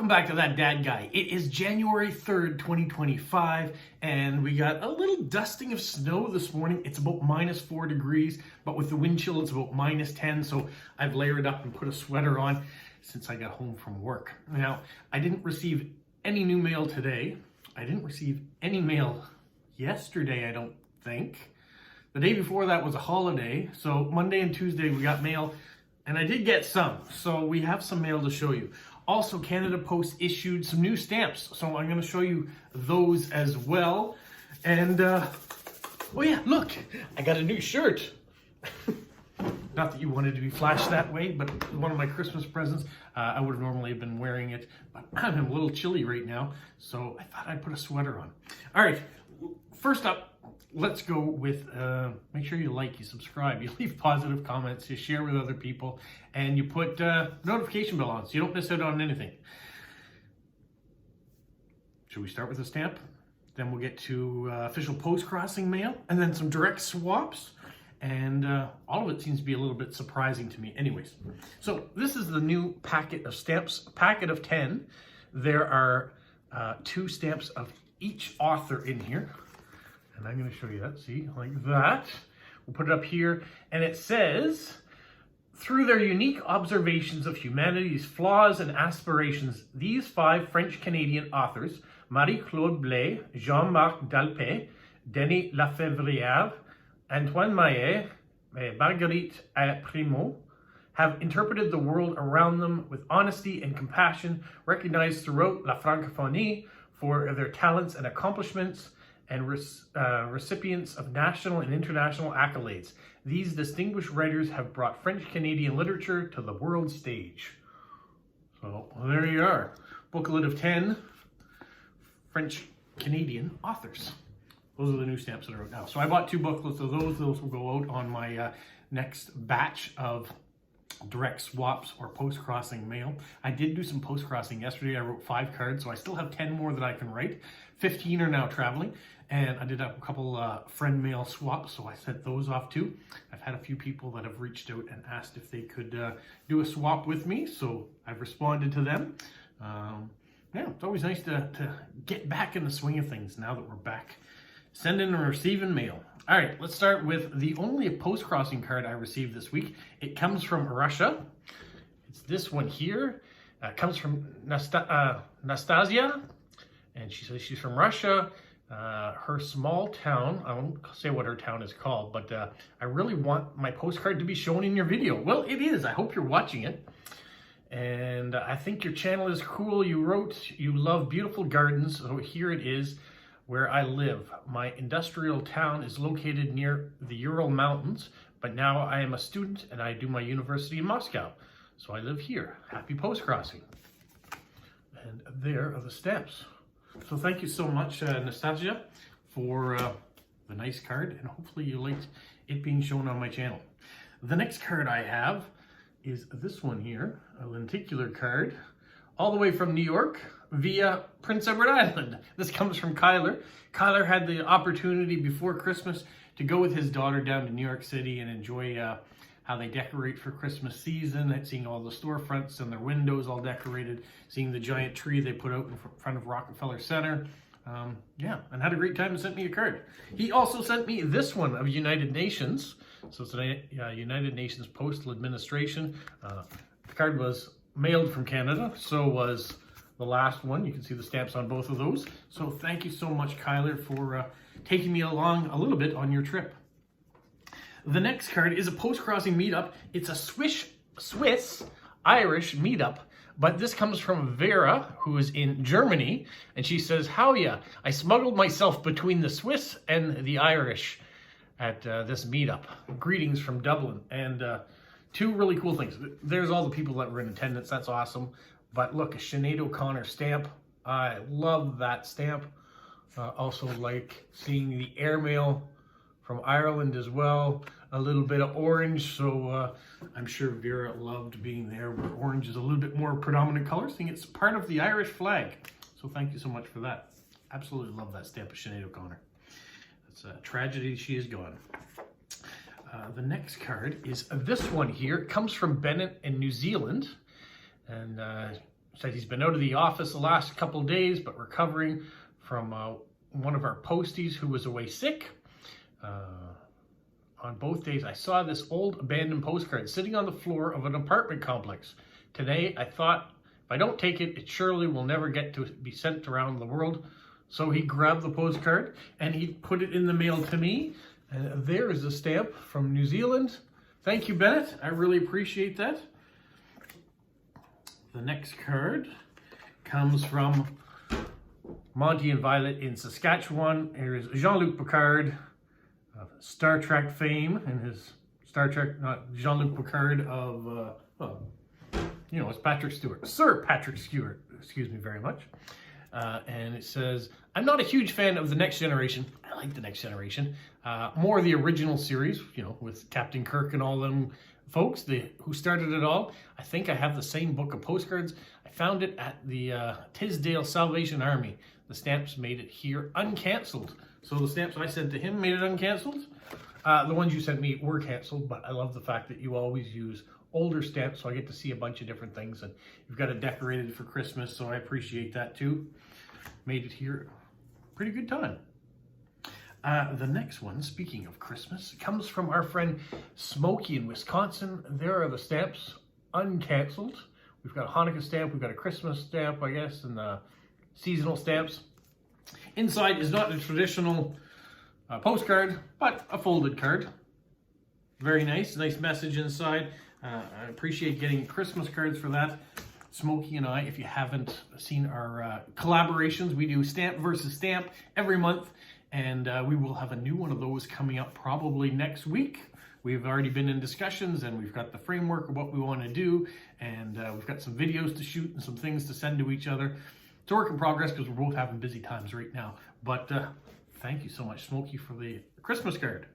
Welcome back to That Dad Guy. It is January 3rd, 2025, and we got a little dusting of snow this morning. It's about -4 degrees, but with the wind chill, it's about -10, so I've layered up and put a sweater on since I got home from work. Now, I didn't receive any new mail today. I didn't receive any mail yesterday, I don't think. The day before that was a holiday, so Monday and Tuesday we got mail, and I did get some, so we have some mail to show you. Also, Canada Post issued some new stamps, so I'm going to show you those as well. And, oh yeah, look, I got a new shirt. Not that you wanted to be flashed that way, but one of my Christmas presents. I would have normally been wearing it, but I'm a little chilly right now, so I thought I'd put a sweater on. All right, first up, let's go with, make sure you like, you subscribe, you leave positive comments, you share with other people, and you put notification bell on so you don't miss out on anything. Should we start with a stamp? Then we'll get to official post-crossing mail, and then some direct swaps, and all of it seems to be a little bit surprising to me. Anyways, so this is the new packet of stamps, a packet of 10. There are 2 stamps of each author in here. And I'm going to show you that, see, like that. We'll put it up here, and it says, through their unique observations of humanity's flaws and aspirations, these 5 French-Canadian authors, Marie-Claude Blais, Jean-Marc Dalpé, Denis Lafèvrière, Antoine Maillet, and Marguerite Primo, have interpreted the world around them with honesty and compassion, recognized throughout La Francophonie for their talents and accomplishments, and recipients of national and international accolades. These distinguished writers have brought French-Canadian literature to the world stage. So there you are. Booklet of 10 French-Canadian authors. Those are the new stamps that are out now. So I bought 2 booklets of those. Those will go out on my next batch of direct swaps or post-crossing mail. I did do some post-crossing yesterday. I wrote 5 cards, so I still have 10 more that I can write. 15 are now traveling, and I did a couple friend mail swaps, so I sent those off too. I've had a few people that have reached out and asked if they could do a swap with me, so I've responded to them. Yeah, it's always nice to get back in the swing of things now that we're back sending and receiving mail. All right, let's start with the only post-crossing card I received this week. It comes from Russia. It's this one here. It comes from Nastasia, and she says she's from Russia. Her small town, I won't say what her town is called, but I really want my postcard to be shown in your video. Well, it is. I hope you're watching it. And I think your channel is cool. You wrote you love beautiful gardens, so here it is. Where I live. My industrial town is located near the Ural Mountains, but now I am a student and I do my university in Moscow. So I live here. Happy post-crossing. And there are the stamps. So thank you so much, Nastasia, for the nice card, and hopefully you liked it being shown on my channel. The next card I have is this one here, a lenticular card, all the way from New York via Prince Edward Island. This comes from Kyler. Kyler had the opportunity before Christmas to go with his daughter down to New York City and enjoy how they decorate for Christmas season, seeing all the storefronts and their windows all decorated, seeing the giant tree they put out in front of Rockefeller Center. Yeah, and had a great time and sent me a card. He also sent me this one of United Nations. So it's a United Nations Postal Administration. The card was mailed from Canada, so was the last one. You can see the stamps on both of those. So thank you so much, Kyler, for taking me along a little bit on your trip. The next card is a post-crossing meetup. It's a Swiss-Irish meetup, but this comes from Vera, who is in Germany, and she says, "How ya? I smuggled myself between the Swiss and the Irish at this meetup. Greetings from Dublin." And 2 really cool things. There's all the people that were in attendance. That's awesome. But look, a Sinead O'Connor stamp. I love that stamp. Also like seeing the airmail from Ireland as well. A little bit of orange. So I'm sure Vera loved being there where orange is a little bit more predominant color. Seeing it's part of the Irish flag. So thank you so much for that. Absolutely love that stamp of Sinead O'Connor. It's a tragedy she is gone. The next card is this one here. It comes from Bennett in New Zealand. And says he's been out of the office the last couple of days, but recovering from one of our posties who was away sick. On both days, I saw this old abandoned postcard sitting on the floor of an apartment complex. Today, I thought, if I don't take it, it surely will never get to be sent around the world. So he grabbed the postcard and he put it in the mail to me. And there is a stamp from New Zealand. Thank you, Bennett. I really appreciate that. The next card comes from Monty and Violet in Saskatchewan. Here is Jean-Luc Picard of Star Trek fame, and his Star Trek, not Jean-Luc Picard of, it's Patrick Stewart. Sir Patrick Stewart, excuse me very much. And it says, I'm not a huge fan of The Next Generation. I like The Next Generation. More the original series, with Captain Kirk and all them folks who started it all. I think I have the same book of postcards. I found it at the Tisdale Salvation Army. The stamps made it here uncancelled. So the stamps I sent to him made it uncancelled. The ones you sent me were cancelled, but I love the fact that you always use older stamps, so I get to see a bunch of different things, and you've got it decorated for Christmas, so I appreciate that too. Made it here pretty good time. The next one, speaking of Christmas, comes from our friend Smokey in Wisconsin. There are the stamps uncancelled. We've got a Hanukkah stamp, we've got a Christmas stamp, I guess, and seasonal stamps. Inside is not a traditional postcard, but a folded card. Very nice message inside. I appreciate getting Christmas cards for that. Smokey and I, if you haven't seen our collaborations, we do stamp versus stamp every month, and we will have a new one of those coming up probably next week. We've already been in discussions, and we've got the framework of what we want to do, and we've got some videos to shoot and some things to send to each other. It's a work in progress because we're both having busy times right now, but thank you so much, Smokey, for the Christmas card.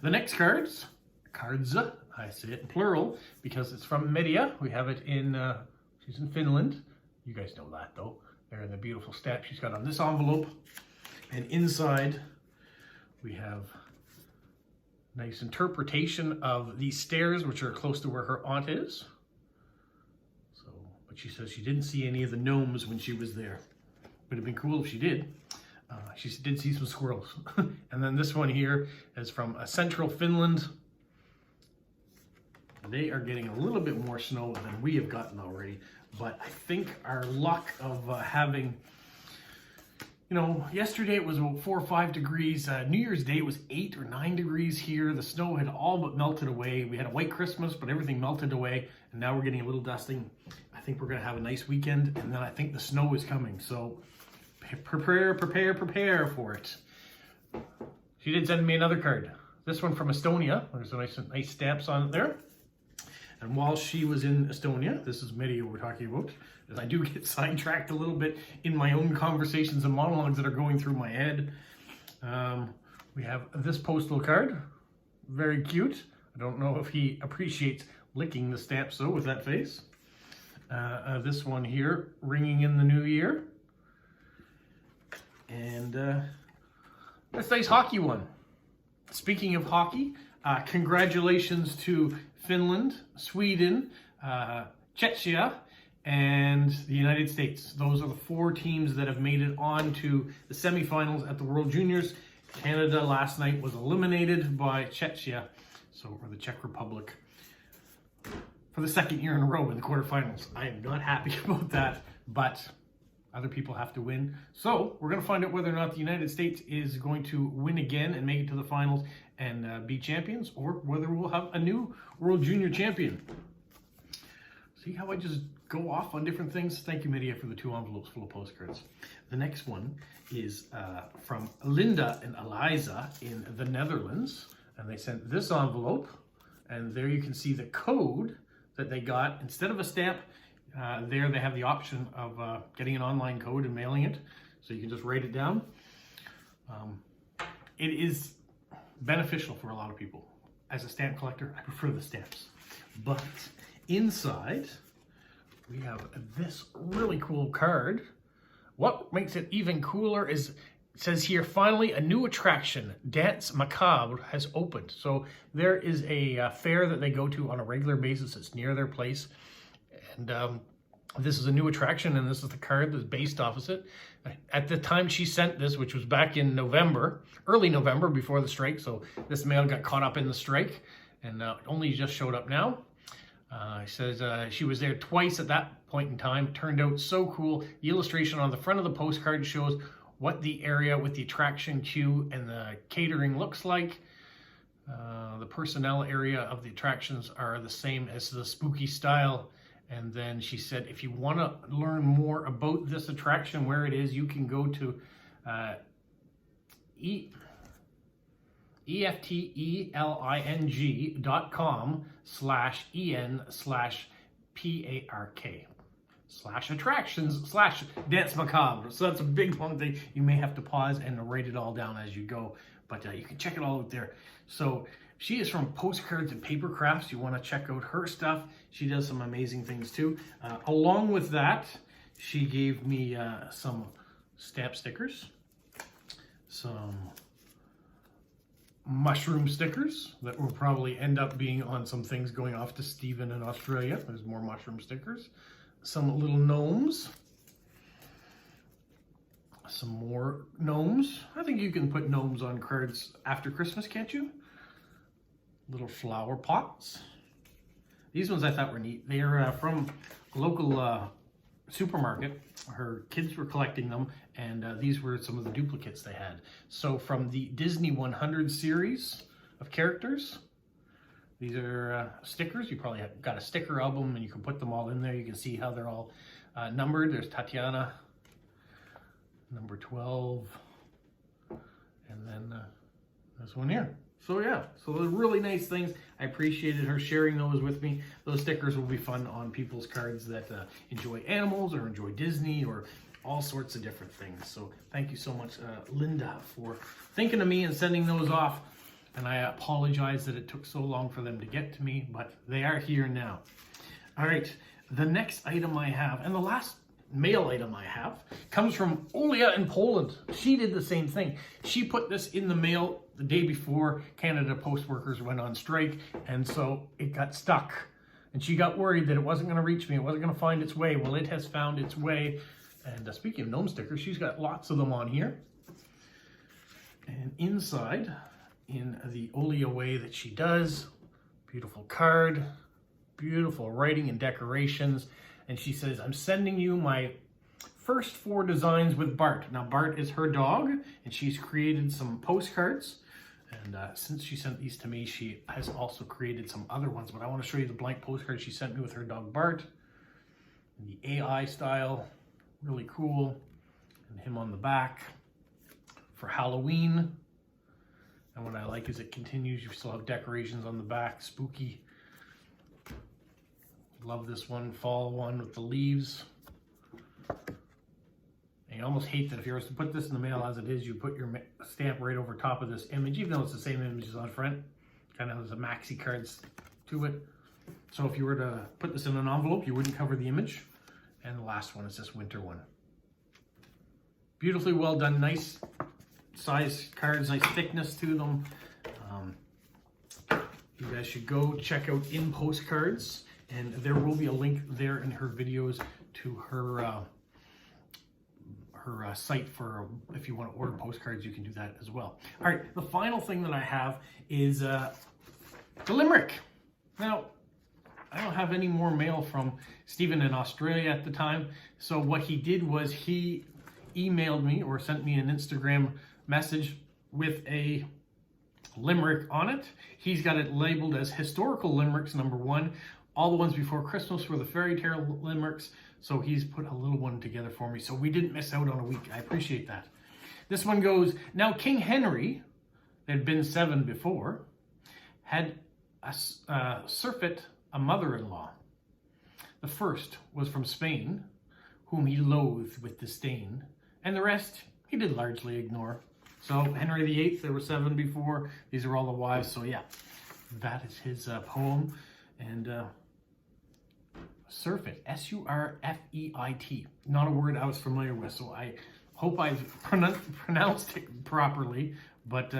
The next cards, I say it in plural because it's from Media. We have it in, she's in Finland. You guys know that though. They're in the beautiful stamp she's got on this envelope. And inside we have nice interpretation of these stairs, which are close to where her aunt is. So, but she says she didn't see any of the gnomes when she was there. Would have been cool if she did. She did see some squirrels. And then this one here is from Central Finland. They are getting a little bit more snow than we have gotten already, but I think our luck of having, yesterday it was about 4 or 5 degrees. New Year's Day was 8 or 9 degrees here. The snow had all but melted away. We had a white Christmas, but everything melted away, and now we're getting a little dusting. I think we're going to have a nice weekend, and then I think the snow is coming, so prepare for it. She did send me another card. This one from Estonia. There's some nice stamps on it there. And while she was in Estonia, this is Media we're talking about, as I do get sidetracked a little bit in my own conversations and monologues that are going through my head. We have this postal card, very cute. I don't know if he appreciates licking the stamps though with that face. This one here, ringing in the new year. And this nice hockey one. Speaking of hockey, congratulations to Finland, Sweden, Czechia, and the United States. Those are the 4 teams that have made it on to the semifinals at the World Juniors. Canada last night was eliminated by Czechia, or the Czech Republic, for the 2nd year in a row in the quarterfinals. I am not happy about that, but other people have to win. So we're going to find out whether or not the United States is going to win again and make it to the finals and be champions, or whether we'll have a new World Junior champion. See how I just go off on different things? Thank you, Media, for the 2 envelopes full of postcards. The next one is from Linda and Eliza in the Netherlands, and they sent this envelope, and there you can see the code that they got. Instead of a stamp, there they have the option of getting an online code and mailing it, so you can just write it down. It is beneficial for a lot of people. As a stamp collector, I prefer the stamps. But inside, we have this really cool card. What makes it even cooler is, it says here, finally a new attraction, Dance Macabre, has opened. So there is a fair that they go to on a regular basis. It's near their place. And This is a new attraction, and this is the card that's based off of it. At the time she sent this, which was back in November, early November before the strike, so this mail got caught up in the strike, and only just showed up now. It says she was there twice at that point in time. Turned out so cool. The illustration on the front of the postcard shows what the area with the attraction queue and the catering looks like. The personnel area of the attractions are the same as the spooky style. And then she said, if you want to learn more about this attraction, where it is, you can go to EFTELING.com/EN/PARK/attractions/Dance Macabre. So that's a big long thing. You may have to pause and write it all down as you go, but you can check it all out there. So she is from Postcards and Paper Crafts. You want to check out her stuff. She does some amazing things too. Along with that, she gave me some stamp stickers, some mushroom stickers that will probably end up being on some things going off to Stephen in Australia. There's more mushroom stickers. Some little gnomes. Some more gnomes. I think you can put gnomes on cards after Christmas, can't you? Little flower pots. These ones I thought were neat. They're from a local supermarket. Her kids were collecting them, and these were some of the duplicates they had. So from the Disney 100 series of characters, these are stickers. You probably have got a sticker album, and you can put them all in there. You can see how they're all numbered. There's Tatiana, number 12, and then this one here. So yeah, so they're really nice things. I appreciated her sharing those with me. Those stickers will be fun on people's cards that enjoy animals or enjoy Disney or all sorts of different things. So thank you so much, Linda, for thinking of me and sending those off. And I apologize that it took so long for them to get to me, but they are here now. All right, the next item I have, and the last mail item I have, comes from Olia in Poland. She did the same thing. She put this in the mail the day before Canada Post workers went on strike, and so it got stuck. And she got worried that it wasn't going to reach me, it wasn't going to find its way. Well, it has found its way. And speaking of gnome stickers, she's got lots of them on here. And inside, in the Olia way that she does, beautiful card, beautiful writing and decorations. And she says, I'm sending you my first 4 designs with Bart. Now, Bart is her dog, and she's created some postcards. And since she sent these to me, she has also created some other ones. But I want to show you the blank postcard she sent me with her dog, Bart. The AI style, really cool. And him on the back for Halloween. And what I like is it continues. You still have decorations on the back, spooky. Love this one, fall one with the leaves. And you almost hate that if you were to put this in the mail as it is, you put your stamp right over top of this image, even though it's the same image as on front. Kind of has a maxi cards to it. So if you were to put this in an envelope, you wouldn't cover the image. And the last one is this winter one. Beautifully well done, nice size cards, nice thickness to them. You guys should go check out In Postcards. And there will be a link there in her videos to her site for if you want to order postcards, you can do that as well. All right, the final thing that I have is the Limerick. Now, I don't have any more mail from Stephen in Australia at the time. So what he did was he emailed me or sent me an Instagram message with a Limerick on it. He's got it labeled as Historical Limericks #1. All the ones before Christmas were the fairy tale limericks, so he's put a little one together for me, so we didn't miss out on a week. I appreciate that. This one goes, now King Henry, there'd been 7 before, had a surfeit, a mother-in-law. The first was from Spain, whom he loathed with disdain, and the rest he did largely ignore. So Henry VIII, there were 7 before. These are all the wives, so yeah, that is his poem. And surfeit, S-U-R-F-E-I-T. Not a word I was familiar with, so I hope I've pronounced it properly. But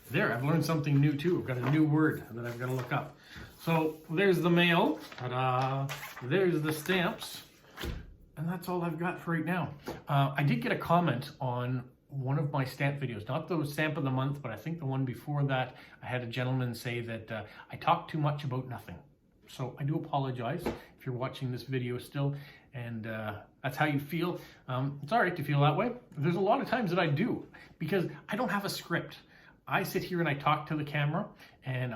there, I've learned something new too. I've got a new word that I've got to look up. So there's the mail. Ta-da! There's the stamps. And that's all I've got for right now. I did get a comment on one of my stamp videos, not the stamp of the month, but I think the one before that. I had a gentleman say that I talk too much about nothing. So I do apologize if you're watching this video still, and that's how you feel. It's all right to feel that way. There's a lot of times that I do, because I don't have a script. I sit here and I talk to the camera, and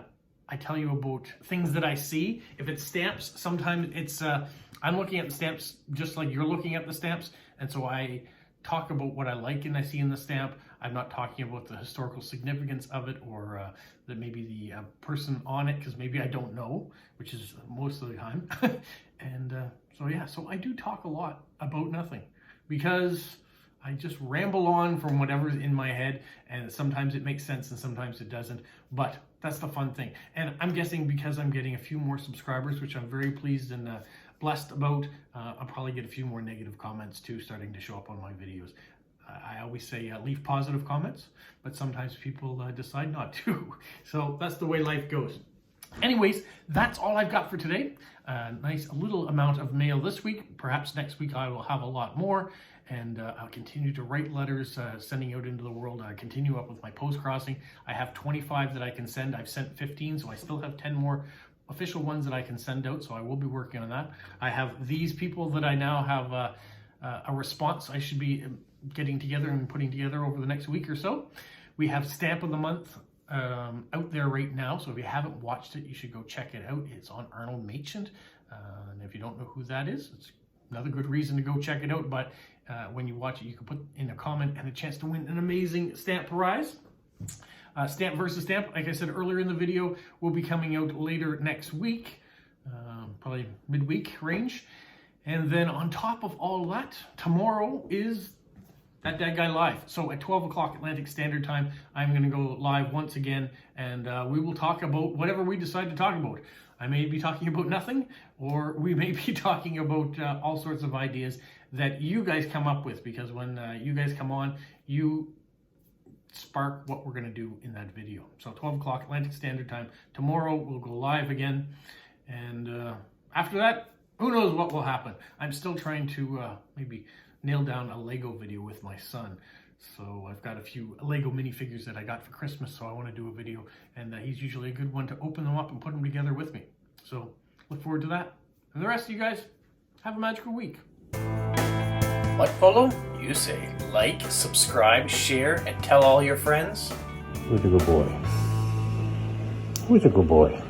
I tell you about things that I see. If it's stamps, sometimes it's, I'm looking at the stamps just like you're looking at the stamps, and so I talk about what I like and I see in the stamp. I'm not talking about the historical significance of it, or that maybe the person on it, because maybe I don't know, which is most of the time. And so yeah, so I do talk a lot about nothing, because I just ramble on from whatever's in my head, and sometimes it makes sense and sometimes it doesn't, but that's the fun thing. And I'm guessing because I'm getting a few more subscribers, which I'm very pleased and blessed about, I'll probably get a few more negative comments too starting to show up on my videos. I always say leave positive comments, but sometimes people decide not to. So that's the way life goes. Anyways, that's all I've got for today. Nice little amount of mail this week. Perhaps next week I will have a lot more, and I'll continue to write letters, sending out into the world. I continue up with my post crossing. I have 25 that I can send. I've sent 15, so I still have 10 more official ones that I can send out, so I will be working on that. I have these people that I now have a response I should be getting together and putting together over the next week or so. We have Stamp of the Month out there right now, so if you haven't watched it, you should go check it out. It's on Arnold Moncton, and if you don't know who that is, it's another good reason to go check it out. But when you watch it, you can put in a comment and a chance to win an amazing stamp prize. Stamp versus Stamp, like I said earlier in the video, will be coming out later next week, probably midweek range. And then on top of all that, tomorrow is That Dad Guy Live. So at 12 o'clock Atlantic Standard Time, I'm going to go live once again, and we will talk about whatever we decide to talk about. I may be talking about nothing, or we may be talking about all sorts of ideas that you guys come up with, because when you guys come on, you spark what we're going to do in that video. So 12 o'clock Atlantic Standard Time. Tomorrow we'll go live again, and after that, who knows what will happen. I'm still trying to maybe nail down a Lego video with my son. So I've got a few Lego minifigures that I got for Christmas, so I want to do a video, and he's usually a good one to open them up and put them together with me. So look forward to that. And the rest of you guys, have a magical week. Like, follow? You say like, subscribe, share, and tell all your friends. Who's a good boy? Who's a good boy?